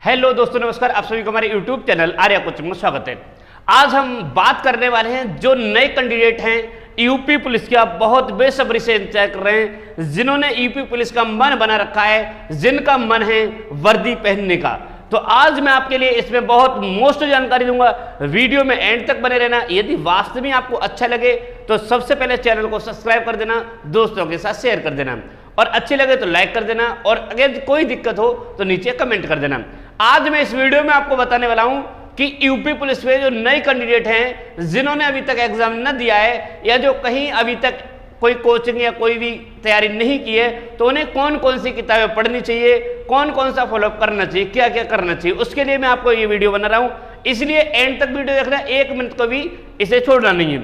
Hello दोस्तों, नमस्कार। आप सभी को हमारे यूट्यूब चैनल आर्या कोचिंग में स्वागत है। आज हम बात करने वाले हैं जो नए कैंडिडेट हैं यूपी पुलिस के, आप बहुत बेसब्री से इंतजार कर रहे हैं, जिन्होंने यूपी पुलिस का मन बना रखा है, जिनका मन है वर्दी पहनने का। तो आज मैं आपके लिए इसमें बहुत मोस्ट जानकारी दूंगा। वीडियो में एंड तक बने रहना। यदि वास्तव में आपको अच्छा लगे तो सबसे पहले चैनल को सब्सक्राइब कर देना, दोस्तों के साथ शेयर कर देना, और अच्छी लगे तो लाइक कर देना, और अगर कोई दिक्कत हो तो नीचे कमेंट कर देना। आज मैं इस वीडियो में आपको बताने वाला हूं कि यूपी पुलिस में जो नए कैंडिडेट हैं, जिन्होंने अभी तक एग्जाम न दिया है या जो कहीं अभी तक कोई कोचिंग या कोई भी तैयारी नहीं की है, तो उन्हें कौन कौन सी किताबें पढ़नी चाहिए, कौन कौन सा फॉलोअप करना चाहिए, क्या क्या करना चाहिए, उसके लिए मैं आपको ये वीडियो बना रहा हूं। इसलिए एंड तक वीडियो देखना, एक मिनट को भी इसे छोड़ना नहीं है।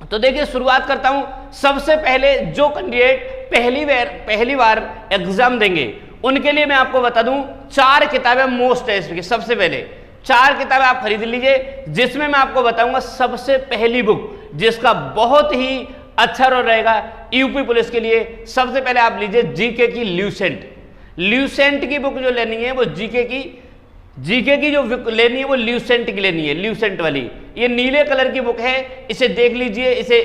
तो देखिए, शुरुआत करता हूं। सबसे पहले जो कैंडिडेट पहली बार एग्जाम देंगे, उनके लिए मैं आपको बता दूं 4 किताबें मोस्ट है इसमें। सबसे पहले 4 किताबें आप खरीद लीजिए, जिसमें मैं आपको बताऊंगा सबसे पहली बुक जिसका बहुत ही अच्छा रोल रहेगा यूपी पुलिस के लिए। सबसे पहले आप लीजिए जीके की ल्यूसेंट की बुक जो लेनी है वो जीके की जो बुक लेनी है वो ल्यूसेंट की लेनी है, ल्यूसेंट वाली। ये नीले कलर की बुक है, इसे देख लीजिए। इसे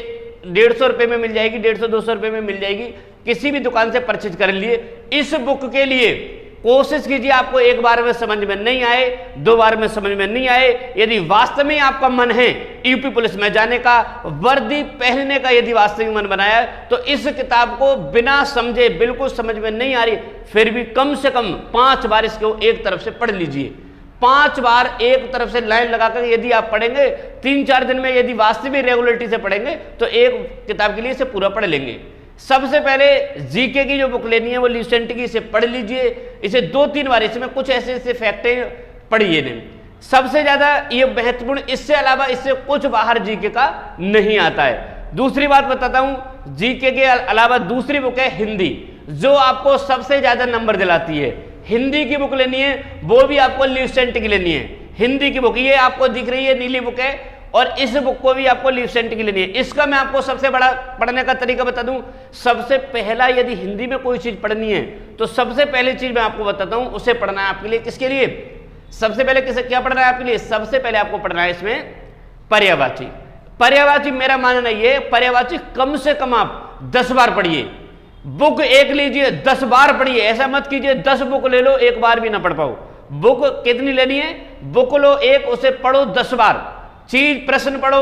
150 रुपये में मिल जाएगी, 150-200 रुपये में मिल जाएगी, किसी भी दुकान से परचेज कर लिए। इस बुक के लिए कोशिश कीजिए आपको एक बार में समझ में नहीं आए, 2 बार में समझ में नहीं आए। यदि वास्तव में आपका मन है यूपी पुलिस में जाने का, वर्दी पहनने का यदि वास्तविक मन बनाया है, तो इस किताब को बिना समझे, बिल्कुल समझ में नहीं आ रही, फिर भी कम से कम 5 बार इसको एक तरफ से पढ़ लीजिए। 5 बार एक तरफ से लाइन लगाकर यदि आप पढ़ेंगे, 3-4 दिन में यदि वास्तविक रेगुलरिटी से पढ़ेंगे, तो एक किताब के लिए इसे पूरा पढ़ लेंगे। सबसे पहले जीके की जो बुक लेनी है वो ल्यूसेंट की, इसे पढ़ लीजिए। इसे 2-3 बार, इसमें कुछ ऐसे फैक्ट पढ़िए नहीं, सबसे ज्यादा ये महत्वपूर्ण। इससे अलावा इससे कुछ बाहर जीके का नहीं आता है। दूसरी बात बताता हूं, जीके के अलावा दूसरी बुक है हिंदी, जो आपको सबसे ज्यादा नंबर दिलाती है। हिंदी की बुक लेनी है, वो भी आपको ल्यूसेंट की लेनी है। हिंदी की बुक ये आपको दिख रही है, नीली बुक है, और इस बुक को भी आपको ल्यूसेंट की लेनी है। इसका मैं आपको सबसे बड़ा पढ़ने का तरीका बता दूं। सबसे पहला यदि हिंदी में कोई चीज पढ़नी है, तो सबसे पहली चीज मैं आपको बताता हूं, उसे पढ़ना है आपके लिए। किसके लिए? सबसे पहले किसे क्या पढ़ना है आपके लिए? सबसे पहले आपको पढ़ना है इसमें पर्यायवाची। मेरा मानना ये, पर्यायवाची कम से कम आप 10 बार पढ़िए। बुक एक लीजिए, 10 बार पढ़िए। ऐसा मत कीजिए 10 बुक ले लो, एक बार भी ना पढ़ पाओ। बुक कितनी लेनी है? बुक लो एक, उसे पढ़ो 10 बार। चीज प्रश्न पढ़ो,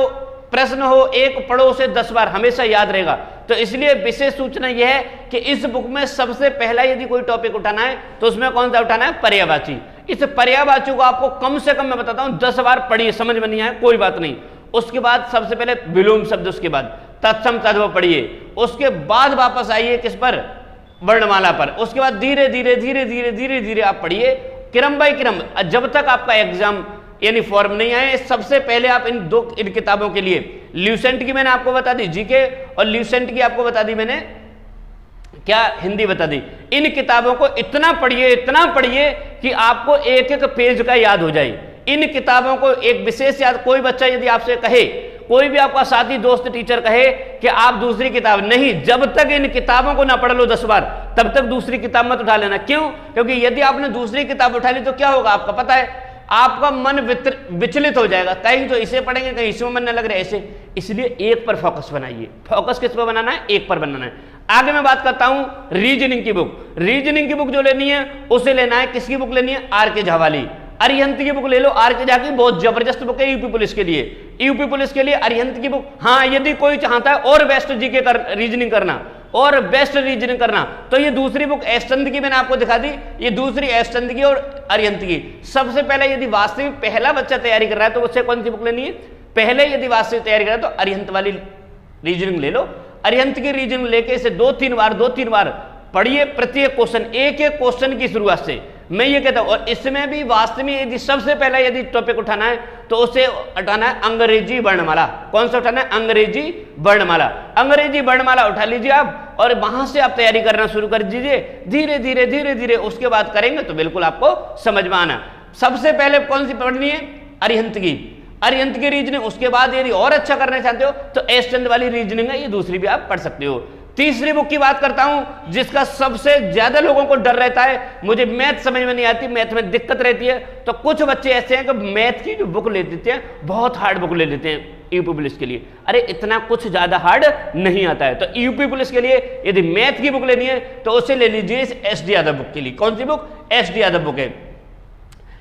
प्रश्न हो एक, पढ़ो उसे 10 बार, हमेशा याद रहेगा। तो इसलिए विशेष सूचना यह है कि इस बुक में सबसे पहला यदि कोई टॉपिक उठाना है, तो उसमें कौन सा उठाना है? पर्यायवाची। इस पर्यायवाची को आपको कम से कम मैं बताता हूं 10 बार पढ़िए। समझ में नहीं आया कोई बात नहीं। उसके बाद सबसे पहले विलोम शब्द, उसके बाद तत्सम तद्भव पढ़िए। उसके बाद वापस आइए किस पर? वर्णमाला पर। उसके बाद धीरे धीरे आप पढ़िए, क्रम बाय क्रम, जब तक आपका एग्जाम यानी फॉर्म नहीं आए। सबसे पहले आप इन किताबों के लिए, ल्यूसेंट की मैंने आपको बता दी जीके, और ल्यूसेंट की आपको बता दी मैंने क्या? हिंदी बता दी। इन किताबों को इतना पढ़िए कि आपको एक एक पेज का याद हो जाए। इन किताबों को एक विशेष याद। कोई बच्चा यदि आपसे कहे, कोई भी आपका साथी, दोस्त, टीचर कहे कि आप दूसरी किताब नहीं, जब तक इन किताबों को ना पढ़ लो 10 बार, तब तक दूसरी किताब मत उठा लेना। क्यों? क्योंकि यदि आपने दूसरी किताब उठा ली तो क्या होगा आपका पता है? आपका मन विचलित हो जाएगा। कहीं तो इसे पढ़ेंगे, कहीं इसमें मन न लग रहा है ऐसे। इसलिए एक पर फोकस बनाइए। फोकस किस पर बनाना है? एक पर बनाना है। आगे मैं बात करता हूं रीजनिंग की बुक जो लेनी है, उसे लेना है। किसकी बुक लेनी है? आर के झा वाली। अरिहंत की बुक ले लो। आर के झा की बहुत जबरदस्त बुक है यूपी पुलिस के लिए। अरिहंत की बुक, हाँ, यदि कोई चाहता है और बेस्ट जीके रीजनिंग करना और बेस्ट रीजनिंग करना, तो ये दूसरी बुक एस्टंद की मैंने आपको दिखा दी। ये दूसरी एस्टंद की और अरिहंत की। सबसे पहले यदि वास्तविक पहला बच्चा तैयारी कर रहा है, तो उससे कौन सी बुक लेनी है? पहले यदि वास्तविक तैयारी कर रहा है तो अरिहंत वाली रीजनिंग ले लो। अरिहंत की रीजनिंग लेके इसे 2-3 बार पढ़िए। प्रत्येक क्वेश्चन, एक क्वेश्चन की शुरुआत से मैं ये कहता हूं। और इसमें भी वास्तव में यदि सबसे पहला यदि टॉपिक उठाना है, तो उसे उठाना है अंग्रेजी वर्णमाला। कौन सा उठाना है? अंग्रेजी वर्णमाला उठा लीजिए आप, और वहां से आप तैयारी करना शुरू कर दीजिए। धीरे धीरे उसके बाद करेंगे तो बिल्कुल आपको समझ में आना। सबसे पहले कौन सी पढ़नी है? अरिहंत की रीजनिंग। उसके बाद यदि और अच्छा करना चाहते हो तो एस्टंड वाली रीजनिंग है, ये दूसरी भी आप पढ़ सकते हो। तीसरी बुक की बात करता हूं जिसका सबसे ज्यादा लोगों को डर रहता है, मुझे मैथ समझ में नहीं आती, मैथ में दिक्कत रहती है, तो कुछ बच्चे ऐसे हैं कि मैथ की जो बुक ले लेते हैं, बहुत हार्ड बुक ले लेते हैं यूपी पुलिस के लिए। अरे इतना कुछ ज्यादा हार्ड नहीं आता है। तो यूपी पुलिस के लिए यदि मैथ की बुक लेनी है तो उसे ले लीजिए इस एस डी यादव बुक के लिए। कौन सी book? S D Yadav book है।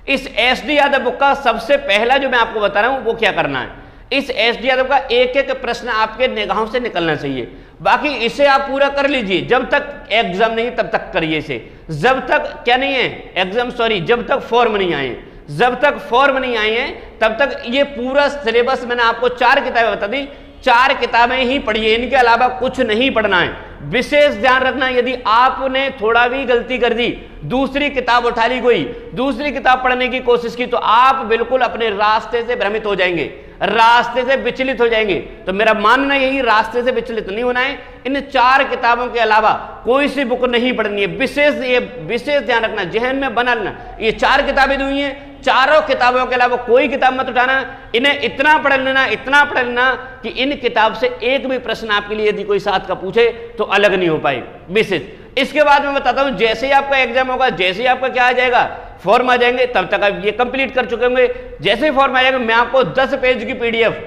इस एस डी यादव बुक का सबसे पहला जो मैं आपको बता रहा हूं वो क्या करना है, इस एस डी यादव का एक एक प्रश्न आपके निगाहों से निकलना चाहिए। बाकी इसे आप पूरा कर लीजिए, जब तक एग्जाम नहीं तब तक करिए इसे, जब तक क्या नहीं है एग्जाम, सॉरी जब तक फॉर्म नहीं आए, जब तक फॉर्म नहीं आए हैं तब तक ये पूरा सिलेबस मैंने आपको 4 किताबें बता दी, 4 किताबें ही पढ़िए, इनके अलावा कुछ नहीं पढ़ना है। विशेष ध्यान रखना, यदि आपने थोड़ा भी गलती कर दी, दूसरी किताब उठा ली, कोई दूसरी किताब पढ़ने की कोशिश की, तो आप बिल्कुल अपने रास्ते से भ्रमित हो जाएंगे, रास्ते से विचलित हो जाएंगे। तो मेरा मानना यही, रास्ते से विचलित नहीं होना है। इन 4 किताबों के अलावा कोई सी बुक नहीं पढ़नी है। विशेष ध्यान रखना, जहन में बना लेना, ये 4 किताबें दी हुई हैं, चारों किताबों के अलावा कोई किताब मत उठाना, इन्हें इतना पढ़ लेना, इतना पढ़ लेना कि इन किताब से एक भी प्रश्न आपके लिए यदि कोई साथ का पूछे तो अलग नहीं हो पाए विशेष। इसके बाद मैं बताता हूं, जैसे ही आपका एग्जाम होगा, जैसे ही आपका क्या आ जाएगा, फॉर्म आ जाएंगे, तब तक आप ये कंप्लीट कर चुके होंगे। जैसे ही फॉर्म आ जाएगा मैं आपको 10 पेज की पीडीएफ,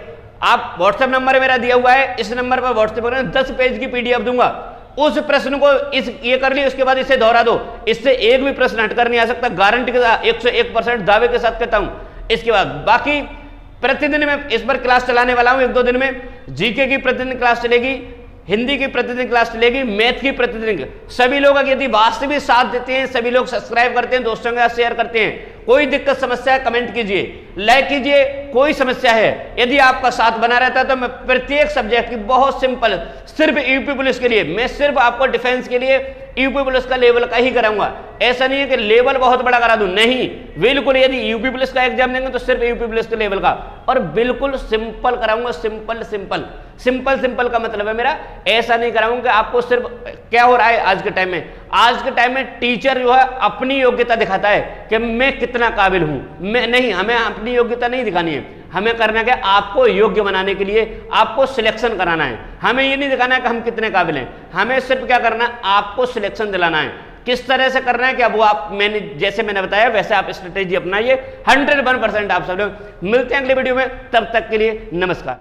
आप व्हाट्सएप नंबर मेरा दिया हुआ है, इस नंबर पर व्हाट्सएप करें, 10 पेज की पीडीएफ दूंगा। उस प्रश्न को ये कर लिया, उसके बाद इसे दोहरा दो, इससे एक भी प्रश्न हटकर नहीं आ सकता, गारंटी के साथ 101% दावे के साथ कहता हूं। इसके बाद बाकी प्रतिदिन मैं इस पर क्लास चलाने वाला हूं, 1-2 दिन में जीके की प्रतिदिन क्लास चलेगी, हिंदी की प्रतिदिन क्लास चलेगी, मैथ की प्रतिदिन। सभी लोग यदि वास्तविक साथ देते हैं, सभी लोग सब्सक्राइब करते हैं, दोस्तों के साथ शेयर करते हैं, कोई दिक्कत समस्या है कमेंट कीजिए, लाइक कीजिए, कोई समस्या है, यदि आपका साथ बना रहता है तो मैं प्रत्येक सब्जेक्ट की बहुत सिंपल, सिर्फ यूपी पुलिस के लिए, मैं सिर्फ आपको डिफेंस के लिए यूपी पुलिस का लेवल का ही कराऊंगा। ऐसा नहीं है कि लेवल बहुत बड़ा करा दूं, नहीं, बिल्कुल यदि यूपी पुलिस का एग्जाम देंगे तो सिर्फ यूपी पुलिस के लेवल का, और बिल्कुल सिंपल कराऊंगा, सिंपल का मतलब है मेरा, ऐसा नहीं कराऊंगा कि आपको सिर्फ क्या हो रहा है आज के टाइम में, आज के टाइम में टीचर जो है अपनी योग्यता दिखाता है कि मैं कितना काबिल हूं, मैं नहीं, हमें अपनी योग्यता नहीं दिखानी है, हमें करना क्या, आपको योग्य बनाने के लिए आपको सिलेक्शन कराना है। हमें ये नहीं दिखाना है कि हम कितने काबिल हैं, हमें सिर्फ क्या करना है, आपको सिलेक्शन दिलाना है। किस तरह से करना है क्या, वो आप जैसे मैंने बताया वैसे आप स्ट्रेटेजी अपनाइए, 101% आप सब लोग। मिलते हैं अगले वीडियो में, तब तक के लिए नमस्कार।